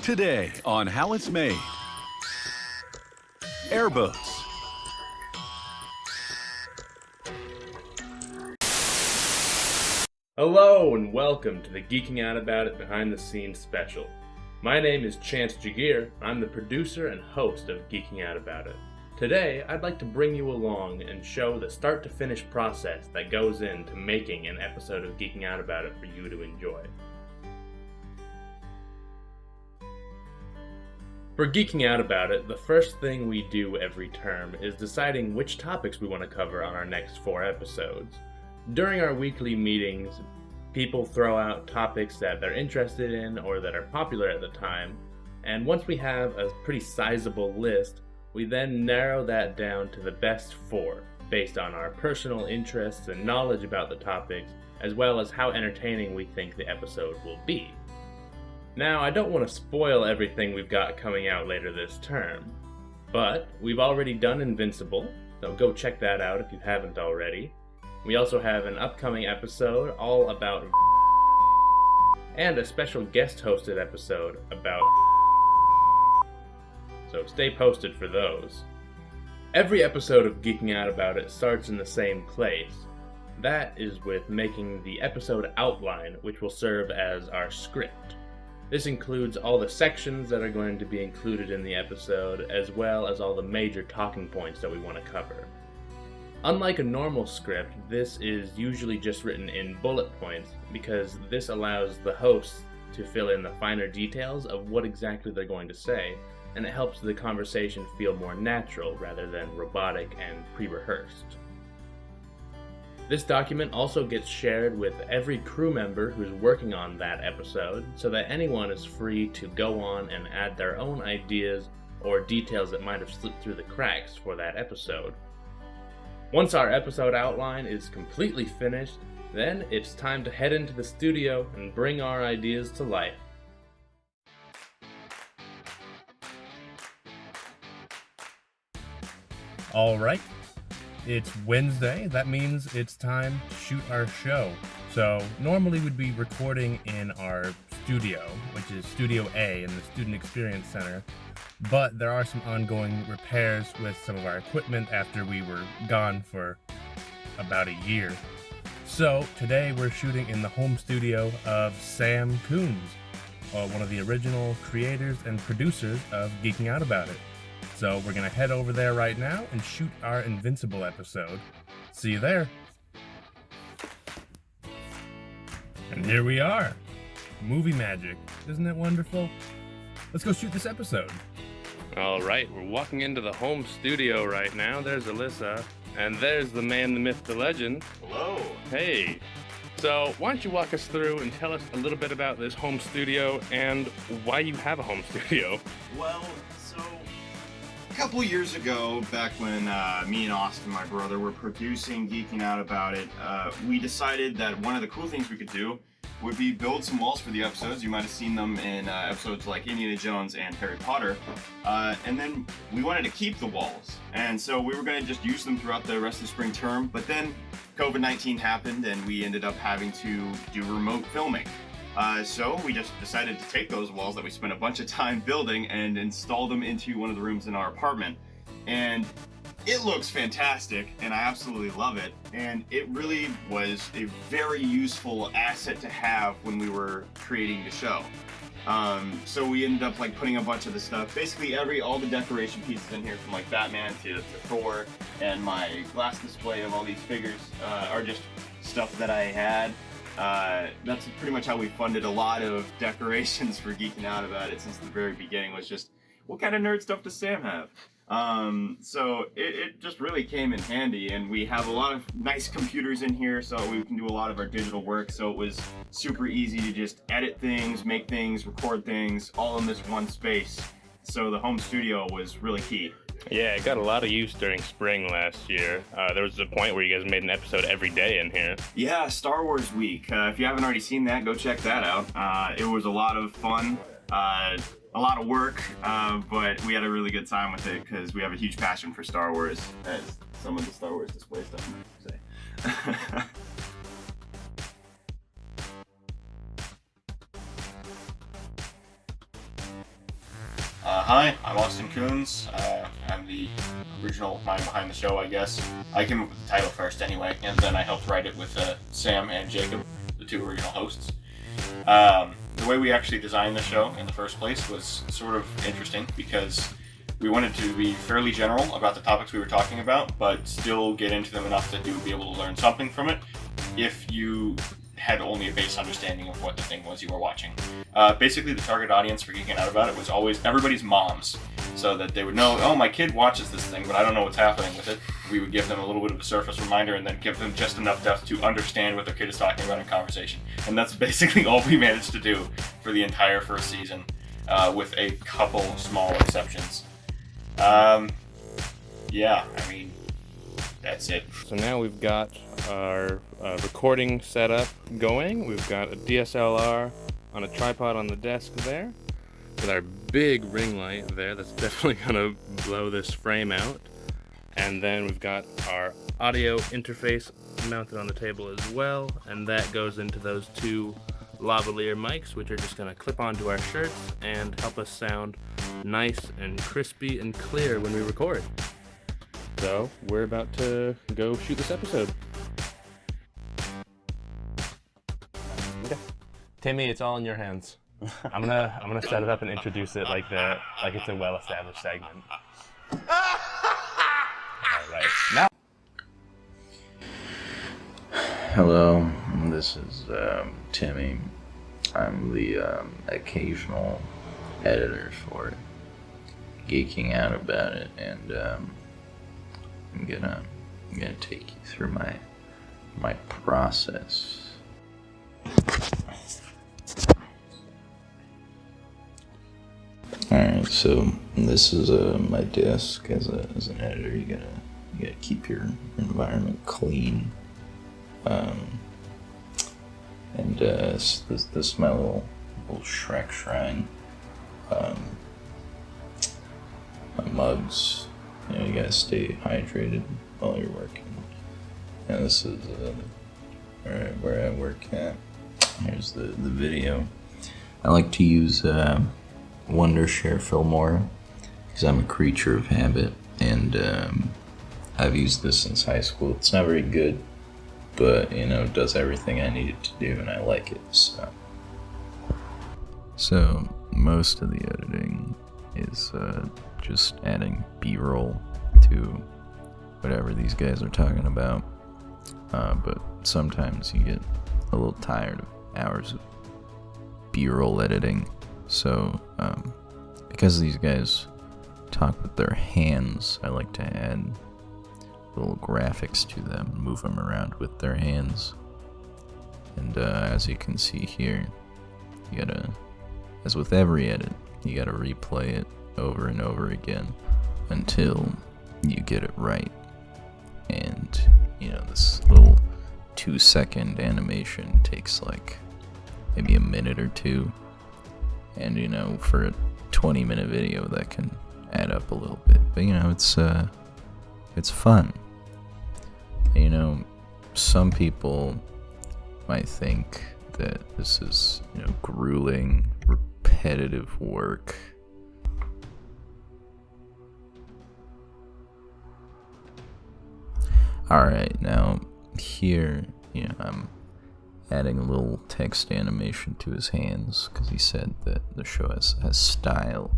Today on How It's Made. Airboats. Hello and welcome to the Geeking Out About It behind the scenes special. My name is Giguiere. I'm the producer and host of Geeking Out About It. Today, I'd like to bring you along and show the start to finish process that goes into making an episode of Geeking Out About It for you to enjoy. For Geeking Out About It, the first thing we do every term is deciding which topics we want to cover on our next 4 episodes. During our weekly meetings, people throw out topics that they're interested in or that are popular at the time, and once we have a pretty sizable list, we then narrow that down to the best 4, based on our personal interests and knowledge about the topics, as well as how entertaining we think the episode will be. Now, I don't want to spoil everything we've got coming out later this term, but we've already done Invincible, so go check that out if you haven't already. We also have an upcoming episode all about and a special guest-hosted episode about, so stay posted for those. Every episode of Geeking Out About It starts in the same place. That is with making the episode outline, which will serve as our script. This includes all the sections that are going to be included in the episode, as well as all the major talking points that we want to cover. Unlike a normal script, this is usually just written in bullet points because this allows the hosts to fill in the finer details of what exactly they're going to say, and it helps the conversation feel more natural rather than robotic and pre-rehearsed. This document also gets shared with every crew member who's working on that episode, so that anyone is free to go on and add their own ideas or details that might have slipped through the cracks for that episode. Once our episode outline is completely finished, then it's time to head into the studio and bring our ideas to life. All right. It's Wednesday. That means it's time to shoot our show. So normally we'd be recording in our studio, which is Studio A in the Student Experience Center, but there are some ongoing repairs with some of our equipment after we were gone for about a year. So today we're shooting in the home studio of Sam Kuns, one of the original creators and producers of Geeking Out About It. So we're going to head over there right now and shoot our Invincible episode. See you there. And here we are. Movie magic. Isn't it wonderful? Let's go shoot this episode. Alright, we're walking into the home studio right now. There's Alyssa, and there's the man, the myth, the legend. Hello. Hey. So, why don't you walk us through and tell us a little bit about this home studio and why you have a home studio? Well, so a couple years ago, back when me and Austin, my brother, were producing Geeking Out About It, we decided that one of the cool things we could do would be build some walls for the episodes. You might have seen them in episodes like Indiana Jones and Harry Potter. And then we wanted to keep the walls. And so we were going to just use them throughout the rest of the spring term. But then COVID-19 happened and we ended up having to do remote filming. So we just decided to take those walls that we spent a bunch of time building and install them into one of the rooms in our apartment. And it looks fantastic, and I absolutely love it. And it really was a very useful asset to have when we were creating the show. So we ended up putting a bunch of the stuff, basically all the decoration pieces in here, from Batman to Thor, and my glass display of all these figures are just stuff that I had. That's pretty much how we funded a lot of decorations for Geeking Out About It since the very beginning, was just, what kind of nerd stuff does Sam have? So it just really came in handy, and we have a lot of nice computers in here so we can do a lot of our digital work, so it was super easy to just edit things, make things, record things, all in this one space. So the home studio was really key. Yeah, it got a lot of use during spring last year. There was a point where you guys made an episode every day in here. Yeah, Star Wars Week. If you haven't already seen that, go check that out. It was a lot of fun, a lot of work, but we had a really good time with it because we have a huge passion for Star Wars, as some of the Star Wars display stuff might say. Hi, I'm Austin Kuns. I'm the original mind behind the show, I guess. I came up with the title first anyway, and then I helped write it with Sam and Jacob, the two original hosts. The way we actually designed the show in the first place was sort of interesting because we wanted to be fairly general about the topics we were talking about, but still get into them enough that you would be able to learn something from it if you had only a base understanding of what the thing was you were watching. Basically, the target audience for Geeking Out About It was always everybody's moms, so that they would know, oh, my kid watches this thing, but I don't know what's happening with it. We would give them a little bit of a surface reminder and then give them just enough depth to understand what their kid is talking about in conversation. And that's basically all we managed to do for the entire first season, with a couple small exceptions. Yeah, I mean, that's it. So now we've got our recording setup going. We've got a DSLR on a tripod on the desk there, with our big ring light there that's definitely gonna blow this frame out. And then we've got our audio interface mounted on the table as well, and that goes into those two lavalier mics, which are just gonna clip onto our shirts and help us sound nice and crispy and clear when we record. So we're about to go shoot this episode. Okay, Timmy, it's all in your hands. I'm gonna set it up and introduce it like it's a well-established segment. All right, now. Hello, this is Timmy. I'm the occasional editor for Geeking Out About It, and I'm gonna take you through my process. Alright, so this is my desk. As an editor, you gotta keep your environment clean. And this is my little Shrek shrine. My mugs. You gotta stay hydrated while you're working. And this is where I work at. Here's the video. I like to use Wondershare Filmora because I'm a creature of habit, and I've used this since high school. It's not very good, but it does everything I need it to do, and I like it. So most of the editing is just adding B-roll to whatever these guys are talking about, but sometimes you get a little tired of hours of B-roll editing. So because these guys talk with their hands, I like to add little graphics to them, move them around with their hands. And as you can see here, you gotta, as with every edit, you gotta replay it over and over again until you get it right. And this little 2-second animation takes like maybe a minute or two, and for a 20-minute video that can add up a little bit, but it's fun. Some people might think that this is grueling, repetitive work. Alright, now here, I'm adding a little text animation to his hands because he said that the show has style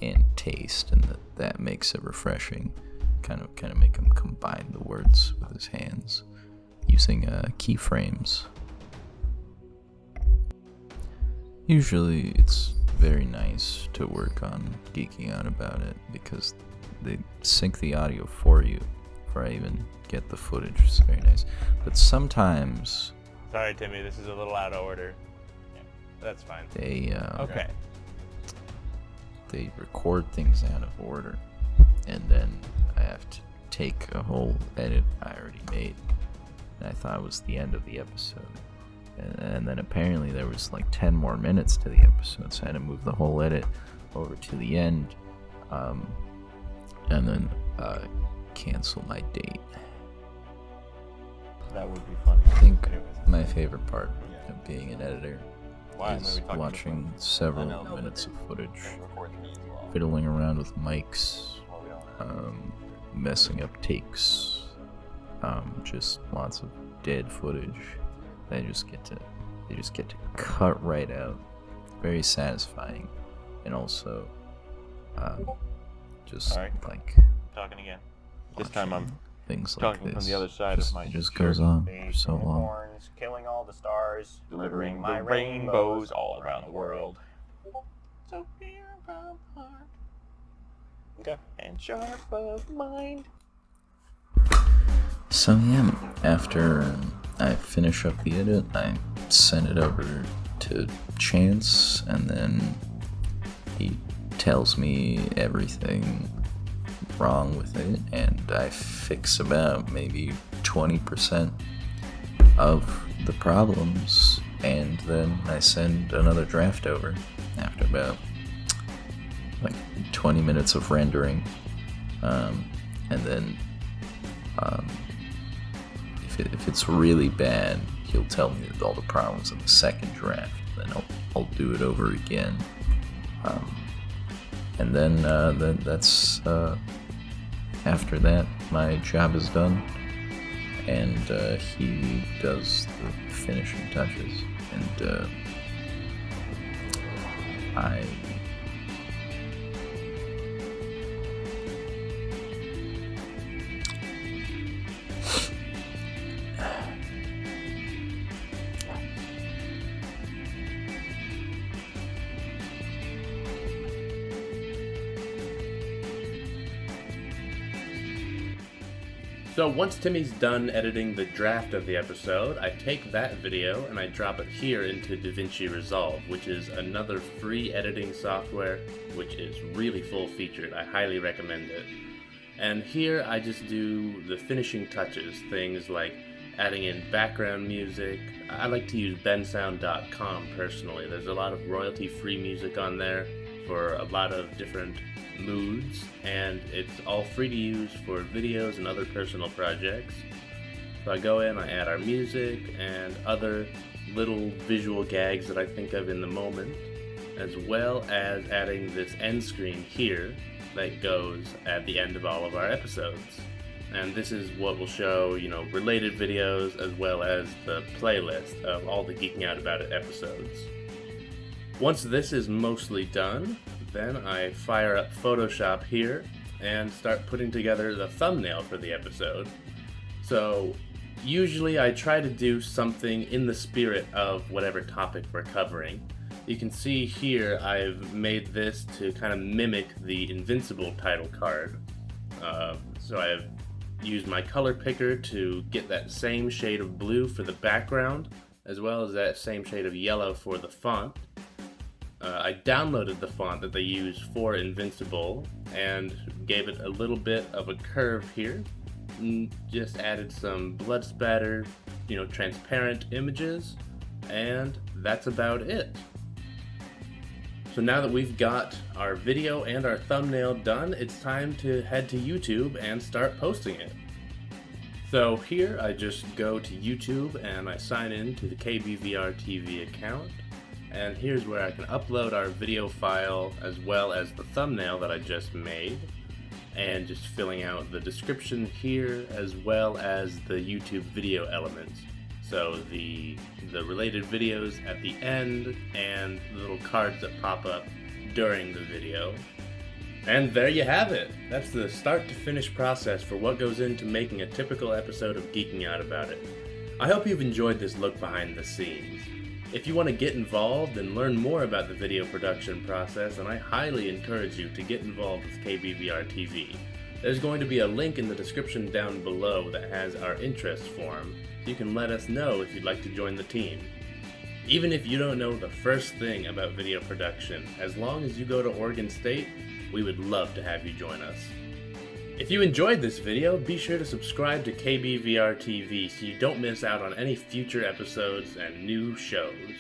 and taste, and that makes it refreshing. Kind of make him combine the words with his hands using keyframes. Usually it's very nice to work on Geeking Out About It because they sync the audio for you before I even get the footage. It's very nice. But sometimes... Sorry, Timmy, this is a little out of order. Yeah, that's fine. They record things out of order, and then I have to take a whole edit I already made, and I thought it was the end of the episode. And then apparently there was like 10 more minutes to the episode, so I had to move the whole edit over to the end, and then cancel my date. That would be funny. I think my favorite part of being an editor is watching several minutes of footage, fiddling around with mics, messing up takes, just lots of dead footage. They just get to cut right out. Very satisfying, and also just like talking again. This time I'm things like talking this. from the other side of my It just goes on for so long. Horns, killing all the stars, delivering my rainbows all around the world. So pure from heart. Okay. And sharp of mind. So yeah, after I finish up the edit, I send it over to Chance, and then he tells me everything wrong with it, and I fix about maybe 20% of the problems, and then I send another draft over after about like 20 minutes of rendering, and then if it's really bad, he'll tell me all the problems in the second draft, then I'll do it over again, and then that's after that my job is done, and he does the finishing touches, and I So once Timmy's done editing the draft of the episode, I take that video and I drop it here into DaVinci Resolve, which is another free editing software, which is really full-featured. I highly recommend it. And here I just do the finishing touches, things like adding in background music. I like to use bensound.com personally. There's a lot of royalty-free music on there for a lot of different moods, and it's all free to use for videos and other personal projects. So I go in, I add our music and other little visual gags that I think of in the moment, as well as adding this end screen here that goes at the end of all of our episodes. And this is what will show, related videos as well as the playlist of all the Geeking Out About It episodes. Once this is mostly done, then I fire up Photoshop here and start putting together the thumbnail for the episode. So usually I try to do something in the spirit of whatever topic we're covering. You can see here I've made this to kind of mimic the Invincible title card. So I've used my color picker to get that same shade of blue for the background, as well as that same shade of yellow for the font. I downloaded the font that they use for Invincible and gave it a little bit of a curve here. Just added some blood spatter, transparent images, and that's about it. So now that we've got our video and our thumbnail done, it's time to head to YouTube and start posting it. So here I just go to YouTube and I sign in to the KBVR TV account. And here's where I can upload our video file as well as the thumbnail that I just made, and just filling out the description here as well as the YouTube video elements. So the related videos at the end and the little cards that pop up during the video. And there you have it. That's the start to finish process for what goes into making a typical episode of Geeking Out About It. I hope you've enjoyed this look behind the scenes. If you want to get involved and learn more about the video production process, then I highly encourage you to get involved with KBVR TV. There's going to be a link in the description down below that has our interest form, so you can let us know if you'd like to join the team. Even if you don't know the first thing about video production, as long as you go to Oregon State, we would love to have you join us. If you enjoyed this video, be sure to subscribe to KBVR TV so you don't miss out on any future episodes and new shows.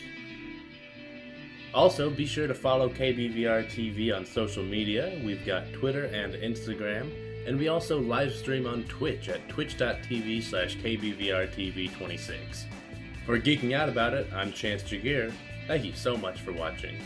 Also, be sure to follow KBVR TV on social media. We've got Twitter and Instagram, and we also live stream on Twitch at twitch.tv/KBVRTV26. For Geeking Out About It, I'm Chance Giguiere. Thank you so much for watching.